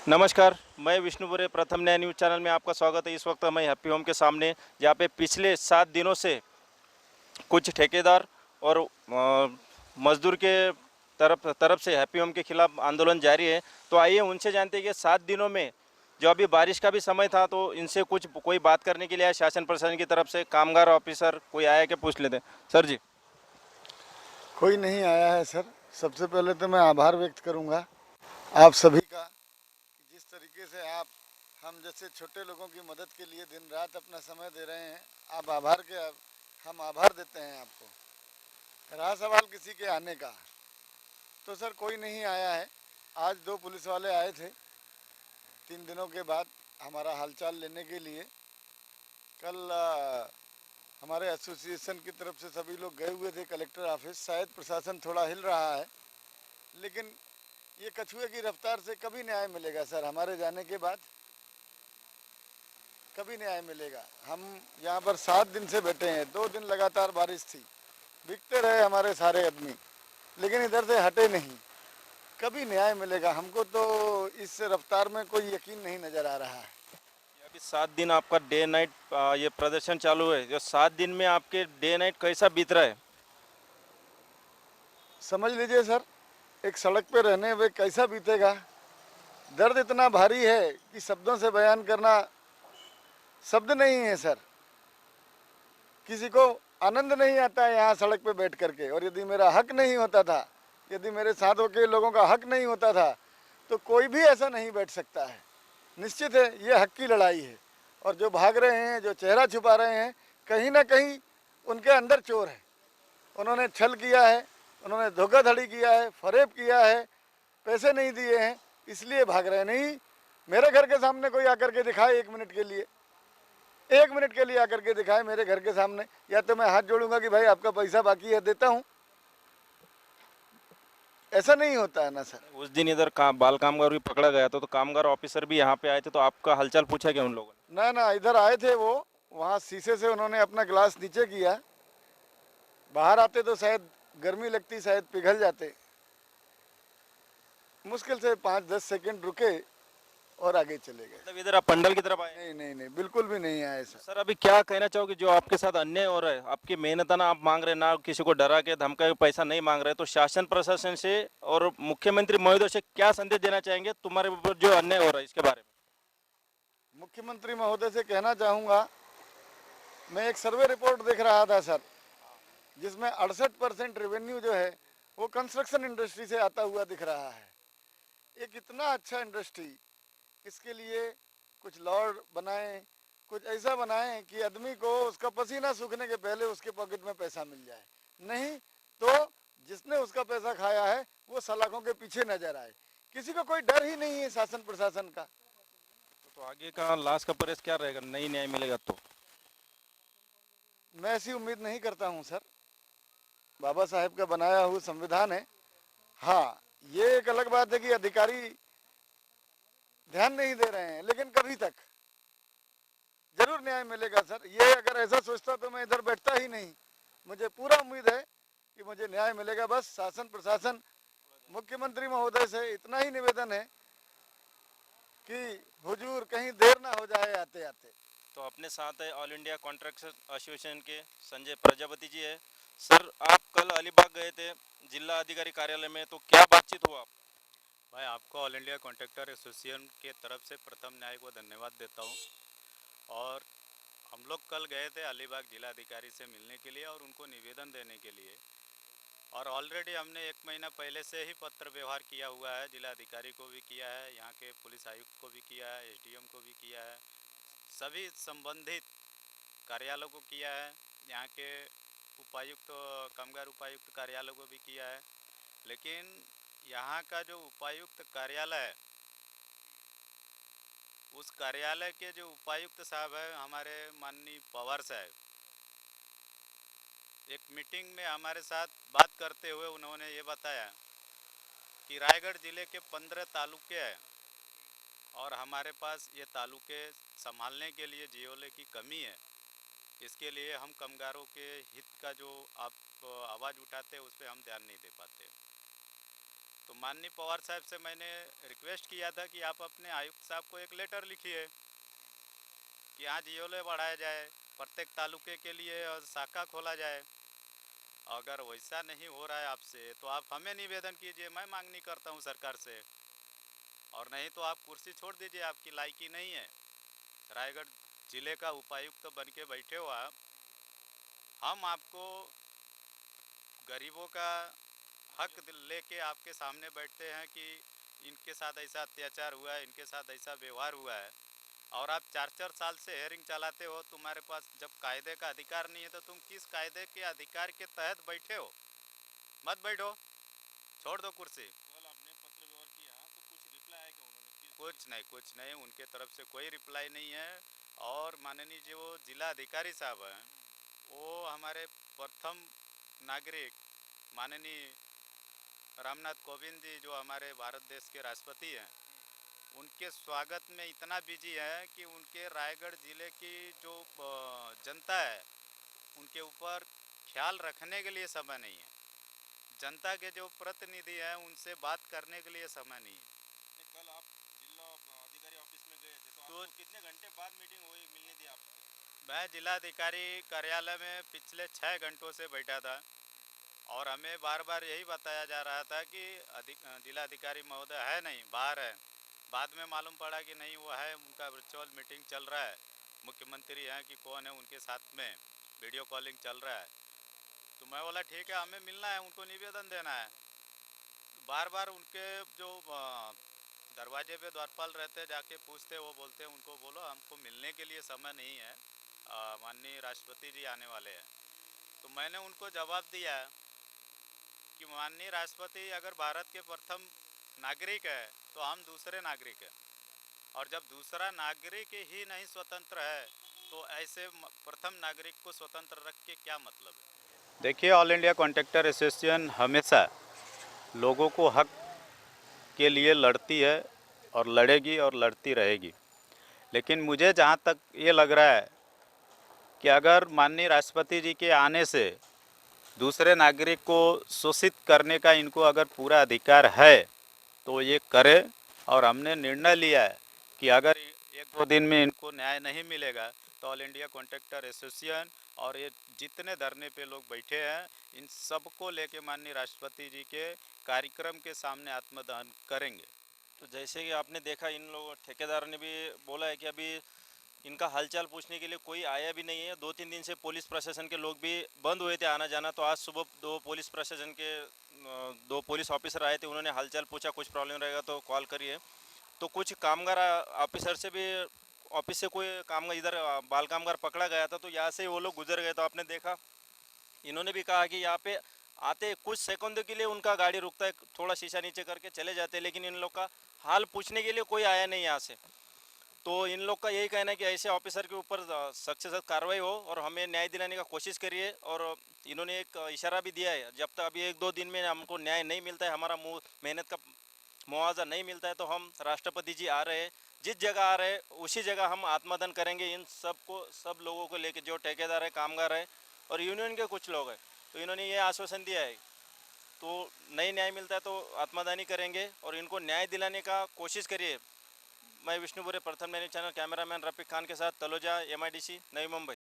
नमस्कार, मैं विष्णुपुरे प्रथम न्याय न्यूज़ चैनल में आपका स्वागत है। इस वक्त मैं हैप्पी होम के सामने, जहाँ पे पिछले 7 दिनों से कुछ ठेकेदार और मजदूर के तरफ से हैप्पी होम के खिलाफ आंदोलन जारी है। तो आइए उनसे जानते हैं कि 7 दिनों में जो अभी बारिश का भी समय था, तो इनसे कुछ कोई बात करने के लिए आया शासन प्रशासन की तरफ से, कामगार ऑफिसर कोई आया कि पूछ लेते हैं। सर जी। कोई नहीं आया है सर। सबसे पहले तो मैं आभार व्यक्त करूंगा आप सभी का कि जिस तरीके से आप हम जैसे छोटे लोगों की मदद के लिए दिन रात अपना समय दे रहे हैं। आप हम आभार देते हैं आपको। रहा सवाल किसी के आने का, तो सर कोई नहीं आया है। आज 2 पुलिस वाले आए थे 3 दिनों के बाद हमारा हालचाल लेने के लिए। कल हमारे एसोसिएशन की तरफ से सभी लोग गए हुए थे कलेक्टर ऑफिस। शायद प्रशासन थोड़ा हिल रहा है, लेकिन ये कछुए की रफ्तार से कभी न्याय मिलेगा सर। हमारे जाने के बाद कभी न्याय मिलेगा। हम यहाँ पर 7 दिन से बैठे हैं। 2 दिन लगातार बारिश थी, बिकते रहे हमारे सारे आदमी, लेकिन इधर से हटे नहीं। कभी न्याय मिलेगा हमको तो इस रफ्तार में कोई यकीन नहीं नज़र आ रहा है। अभी 7 दिन आपका डे नाइट ये प्रदर्शन चालू है। जो 7 दिन में आपके डे नाइट कैसा बीत रहा है? समझ लीजिए सर, एक सड़क पे रहने हुए कैसा बीतेगा। दर्द इतना भारी है कि शब्दों से बयान करना शब्द नहीं है सर। किसी को आनंद नहीं आता है यहाँ सड़क पे बैठ करके। और यदि मेरा हक नहीं होता था, यदि मेरे साथ के लोगों का हक नहीं होता था, तो कोई भी ऐसा नहीं बैठ सकता है। निश्चित है ये हक की लड़ाई है। और जो भाग रहे हैं, जो चेहरा छुपा रहे हैं, कहीं ना कहीं उनके अंदर चोर है। उन्होंने छल किया है, उन्होंने धोखाधड़ी किया है, फरेब किया है, पैसे नहीं दिए हैं, इसलिए भाग रहे हैं। नहीं, मेरे घर के सामने कोई आकर के दिखाए 1 मिनट के लिए, 1 मिनट के लिए आकर के दिखाए मेरे घर के सामने, या तो मैं हाथ जोड़ूंगा कि भाई आपका पैसा बाकी है, देता हूँ। ऐसा नहीं होता है ना सर। उस दिन इधर बाल कामगार भी पकड़ा गया था, तो कामगार ऑफिसर भी यहाँ पे आए थे, तो आपका हालचाल पूछा क्या उन लोगों ने? ना ना, इधर आए थे वो, वहाँ शीशे से उन्होंने अपना ग्लास नीचे किया। बाहर आते तो शायद गर्मी लगती, शायद पिघल जाते। मुश्किल से 5-10 सेकंड रुके और आगे चले गए। मतलब इधर आप पंडल की तरफ आए? नहीं नहीं नहीं, बिल्कुल भी नहीं आए सर। सर, अभी क्या कहना चाहोगे जो आपके साथ अन्याय हो रहा है? आपकी मेहनताना आप मांग रहे हैं, ना किसी को डरा के धमका के पैसा नहीं मांग रहे, तो शासन प्रशासन से और मुख्यमंत्री महोदय से क्या संदेश देना चाहेंगे तुम्हारे ऊपर जो अन्याय हो रहा है इसके बारे में? मुख्यमंत्री महोदय से कहना चाहूँगा, मैं एक सर्वे रिपोर्ट देख रहा था सर, जिसमें 68% रेवेन्यू जो है वो कंस्ट्रक्शन इंडस्ट्री से आता हुआ दिख रहा है। एक इतना अच्छा इंडस्ट्री, इसके लिए कुछ लॉ बनाएं, कुछ ऐसा बनाएं कि आदमी को उसका पसीना सूखने के पहले उसके पॉकेट में पैसा मिल जाए। नहीं तो जिसने उसका पैसा खाया है वो सलाखों के पीछे नजर आए। किसी को कोई डर ही नहीं है शासन प्रशासन का। तो आगे का लास्ट का प्रयास क्या रहेगा, नहीं न्याय मिलेगा तो? मैं ऐसी उम्मीद नहीं करता हूँ सर। बाबा साहेब का बनाया हुआ संविधान है। हाँ, ये एक अलग बात है कि अधिकारी ध्यान नहीं दे रहे हैं, लेकिन कभी तक जरूर न्याय मिलेगा सर। ये अगर ऐसा सोचता तो मैं इधर बैठता ही नहीं। मुझे पूरा उम्मीद है कि मुझे न्याय मिलेगा। बस शासन प्रशासन, मुख्यमंत्री महोदय से इतना ही निवेदन है कि हुजूर कहीं देर ना हो जाए आते आते। तो अपने साथ है ऑल इंडिया कॉन्ट्रैक्टर एसोसिएशन के संजय प्रजापति जी है। सर, आप कल अलीबाग गए थे जिला अधिकारी कार्यालय में, तो क्या बातचीत हुआ? मैं आपको ऑल इंडिया कॉन्ट्रैक्टर एसोसिएशन के तरफ से प्रथम न्याय को धन्यवाद देता हूं। और हम लोग कल गए थे अलीबाग जिला अधिकारी से मिलने के लिए और उनको निवेदन देने के लिए। और ऑलरेडी हमने 1 महीना पहले से ही पत्र व्यवहार किया हुआ है। जिला अधिकारी को भी किया है, यहाँ के पुलिस आयुक्त को भी किया है, एसडीएम को भी किया है, सभी संबंधित कार्यालयों को किया है, यहाँ के उपायुक्त, कामगार उपायुक्त कार्यालय को भी किया है। लेकिन यहाँ का जो उपायुक्त कार्यालय है, उस कार्यालय के जो उपायुक्त साहब है हमारे माननीय पवार साहब, एक मीटिंग में हमारे साथ बात करते हुए उन्होंने ये बताया कि रायगढ़ ज़िले के 15 तालुके हैं और हमारे पास ये तालुके संभालने के लिए जीओले की कमी है। इसके लिए हम कामगारों के हित का जो आप आवाज़ उठाते हैं उस पर हम ध्यान नहीं दे पाते। तो माननीय पवार साहब से मैंने रिक्वेस्ट किया था कि आप अपने आयुक्त साहब को एक लेटर लिखिए कि यहाँ जीओले बढ़ाया जाए, प्रत्येक तालुके के लिए शाखा खोला जाए। अगर वैसा नहीं हो रहा है आपसे तो आप हमें निवेदन कीजिए, मैं मांगनी करता हूँ सरकार से। और नहीं तो आप कुर्सी छोड़ दीजिए, आपकी लायकी नहीं है। रायगढ़ जिले का उपायुक्त बन के बैठे हो आप, हम आपको गरीबों का हक लेके आपके सामने बैठते हैं कि इनके साथ ऐसा अत्याचार हुआ है, इनके साथ ऐसा व्यवहार हुआ है, और आप 4-4 साल से हेयरिंग चलाते हो। तुम्हारे पास जब कायदे का अधिकार नहीं है तो तुम किस कायदे के अधिकार के तहत बैठे हो? मत बैठो, छोड़ दो कुर्सी। कल आपने पत्र व्यवहार किया तो कुछ रिप्लाई आया क्या उन्होंने? कुछ नहीं, उनके तरफ से कोई रिप्लाई नहीं है। और माननीय जो जिला अधिकारी साहब हैं, वो हमारे प्रथम नागरिक माननीय रामनाथ कोविंद जी, जो हमारे भारत देश के राष्ट्रपति हैं, उनके स्वागत में इतना बिजी है कि उनके रायगढ़ ज़िले की जो जनता है, उनके ऊपर ख्याल रखने के लिए समय नहीं है। जनता के जो प्रतिनिधि हैं, उनसे बात करने के लिए समय नहीं है। कल आप जिला अधिकारी ऑफिस में गए थे तो आपको कितने घंटे बाद मीटिंग हुई, मिलने दी आपको? मैं जिलाधिकारी कार्यालय में पिछले 6 घंटों से बैठा था और हमें बार बार यही बताया जा रहा था कि जिलाधिकारी महोदय है नहीं, बाहर है। बाद में मालूम पड़ा कि नहीं, वो है, उनका वर्चुअल मीटिंग चल रहा है। मुख्यमंत्री हैं कि कौन है उनके साथ में, वीडियो कॉलिंग चल रहा है। तो मैं बोला ठीक है, हमें मिलना है, उनको निवेदन देना है। बार बार उनके जो दरवाजे पे द्वारपाल रहते, जाके पूछते, वो बोलते उनको बोलो हमको मिलने के लिए समय नहीं है, माननीय राष्ट्रपति जी आने वाले हैं। तो मैंने उनको जवाब दिया कि माननीय राष्ट्रपति अगर भारत के प्रथम नागरिक है तो हम दूसरे नागरिक हैं, और जब दूसरा नागरिक ही नहीं स्वतंत्र है तो ऐसे प्रथम नागरिक को स्वतंत्र रख के क्या मतलब है? देखिए, ऑल इंडिया कॉन्ट्रैक्टर एसोसिएशन हमेशा लोगों को हक के लिए लड़ती है और लड़ेगी और लड़ती रहेगी। लेकिन मुझे जहाँ तक ये लग रहा है कि अगर माननीय राष्ट्रपति जी के आने से दूसरे नागरिक को शोषित करने का इनको अगर पूरा अधिकार है तो ये करे। और हमने निर्णय लिया है कि अगर 1-2 दिन में इनको न्याय नहीं मिलेगा तो ऑल इंडिया कॉन्ट्रैक्टर एसोसिएशन और ये जितने धरने पे लोग बैठे हैं, इन सबको लेके माननीय राष्ट्रपति जी के कार्यक्रम के सामने आत्मदहन करेंगे। तो जैसे कि आपने देखा, इन लोगों ठेकेदार ने भी बोला है कि अभी इनका हालचाल पूछने के लिए कोई आया भी नहीं है। 2-3 दिन से पुलिस प्रशासन के लोग भी बंद हुए थे आना जाना। तो आज सुबह 2 पुलिस प्रशासन के 2 पुलिस ऑफिसर आए थे, उन्होंने हालचाल पूछा, कुछ प्रॉब्लम रहेगा तो कॉल करिए। तो कुछ कामगार ऑफिसर से भी, ऑफिस से कोई कामगार इधर बाल कामगार पकड़ा गया था, तो यहाँ से वो लोग गुजर गए। तो आपने देखा, इन्होंने भी कहा कि यहाँ पे आते कुछ सेकंडों के लिए उनका गाड़ी रुकता है, थोड़ा शीशा नीचे करके चले जाते हैं, लेकिन इन लोग का हाल पूछने के लिए कोई आया नहीं यहाँ से। तो इन लोग का यही कहना है कि ऐसे ऑफिसर के ऊपर सख्त से सख्त कार्रवाई हो और हमें न्याय दिलाने का कोशिश करिए। और इन्होंने एक इशारा भी दिया है, जब तक अभी 1-2 दिन में हमको न्याय नहीं मिलता है, हमारा मेहनत का मुआवजा नहीं मिलता है, तो हम राष्ट्रपति जी आ रहे हैं, जिस जगह आ रहे हैं उसी जगह हम आत्मदान करेंगे। इन सब लोगों को लेके, जो ठेकेदार है, कामगार है और यूनियन के कुछ लोग हैं, तो इन्होंने ये आश्वासन दिया है। तो नहीं न्याय मिलता है तो आत्मदानी करेंगे और इनको न्याय दिलाने का कोशिश करिए। मैं विष्णुपुरे, प्रथम news channel, cameraman Rafiq Khan के साथ तलोजा, MIDC, नई मुंबई।